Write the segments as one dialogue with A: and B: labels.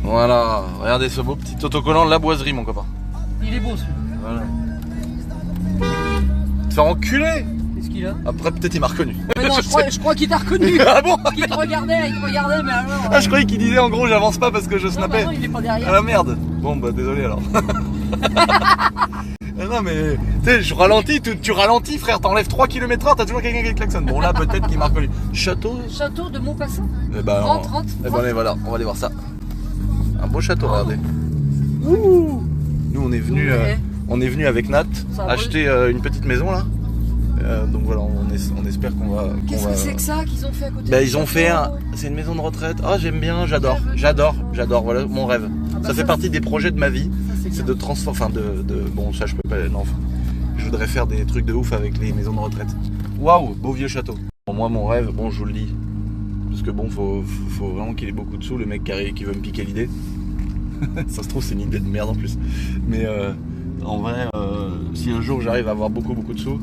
A: Voilà, regardez ce beau petit autocollant de la boiserie, mon copain.
B: Il est beau celui-là.
A: Voilà. Te faire enculer.
B: Qu'est-ce qu'il a?
A: Après, peut-être il m'a reconnu.
B: Mais non, je crois qu'il t'a reconnu.
A: Ah bon?
B: Parce qu'il te regardait, mais alors.
A: Ah, je croyais qu'il disait en gros j'avance pas parce que je
B: Non,
A: snappais.
B: bah non, il est pas derrière.
A: Ah la merde. Bon bah désolé alors. Non mais tu sais, je ralentis, tu ralentis frère, t'enlèves 3 km/h, t'as toujours quelqu'un qui klaxonne. Bon là peut-être qu'il m'a reconnu. Château.
B: Château de Montpassin.
A: Eh ben,
B: Rentre.
A: Eh ben allez, voilà, on va aller voir ça. Un beau château, regardez. Ouh. Nous on est venu avec Nat acheter une petite maison là. Donc voilà, on espère qu'on va.
B: Qu'est-ce que c'est que ça qu'ils ont fait à côté?
A: Bah ils ont fait c'est une maison de retraite. Ah j'aime bien, j'adore. Voilà mon rêve. Ça fait partie des projets de ma vie. C'est de transformer, enfin bon ça je peux pas, non. Je voudrais faire des trucs de ouf avec les maisons de retraite. Waouh, beau vieux château. Pour moi mon rêve, bon je vous le dis, parce que bon faut vraiment qu'il ait beaucoup de sous le mec qui veut me piquer l'idée. Ça se trouve c'est une idée de merde en plus. Mais en vrai, si un jour j'arrive à avoir beaucoup de sous,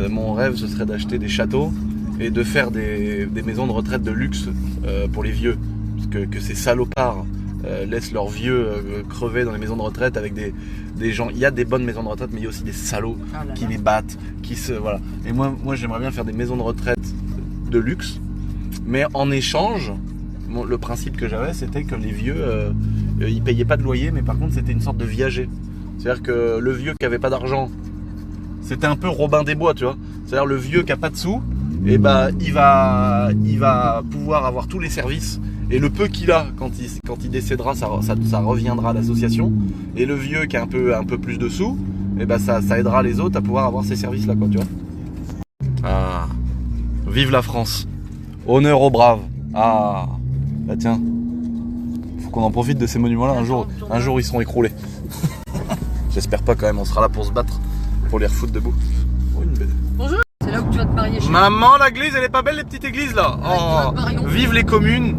A: mon rêve ce serait d'acheter des châteaux et de faire des maisons de retraite de luxe pour les vieux, parce que ces salopards laissent leurs vieux crever dans les maisons de retraite avec des gens. Il y a des bonnes maisons de retraite, mais il y a aussi des salauds qui les battent, voilà. Et moi j'aimerais bien faire des maisons de retraite de luxe, mais en échange, le principe que j'avais c'était que les vieux ils payaient pas de loyer, mais par contre c'était une sorte de viager. C'est-à-dire que le vieux qui avait pas d'argent, c'était un peu Robin des Bois, tu vois. C'est-à-dire le vieux qui a pas de sous, et bah il va pouvoir avoir tous les services. Et le peu qu'il a, quand il décédera, ça reviendra à l'association. Et le vieux qui a un peu plus de sous, et bah ça aidera les autres à pouvoir avoir ces services-là, quoi, tu vois. Ah, vive la France. Honneur aux braves. Ah, bah tiens, faut qu'on en profite de ces monuments-là. Un jour ils seront écroulés. J'espère pas quand même, on sera là pour se battre, pour les refoutre debout. Oh, une belle.
B: Bonjour. C'est là où tu vas te marier.
A: Maman, l'église, elle est pas belle, les petites églises là. Oh, vive les communes.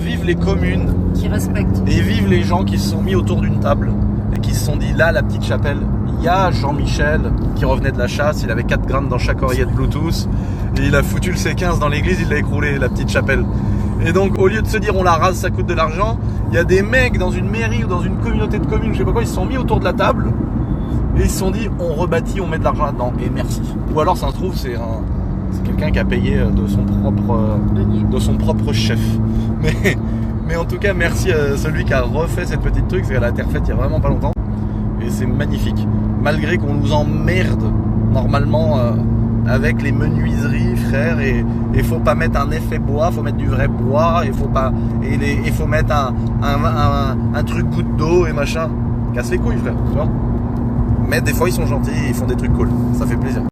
A: Vive les communes
B: qui respectent.
A: Et vive les gens qui se sont mis autour d'une table et qui se sont dit là la petite chapelle. Il y a Jean-Michel qui revenait de la chasse, il avait 4 grammes dans chaque oreillette Bluetooth et il a foutu le C15 dans l'église, il l'a écroulé, la petite chapelle. Et donc au lieu de se dire on la rase, ça coûte de l'argent, il y a des mecs dans une mairie ou dans une communauté de communes, je sais pas quoi, ils se sont mis autour de la table et ils se sont dit on rebâtit, on met de l'argent là-dedans et merci. Ou alors ça se trouve c'est quelqu'un qui a payé de son propre chef. Mais en tout cas, merci à celui qui a refait cette petite truc, parce qu'elle a été refaite il y a vraiment pas longtemps. Et c'est magnifique. Malgré qu'on nous emmerde normalement avec les menuiseries, frère, et faut pas mettre un effet bois, faut mettre du vrai bois, et faut mettre un truc goutte d'eau et machin. Casse les couilles, frère, tu vois. Mais des fois ils sont gentils et ils font des trucs cool. Ça fait plaisir.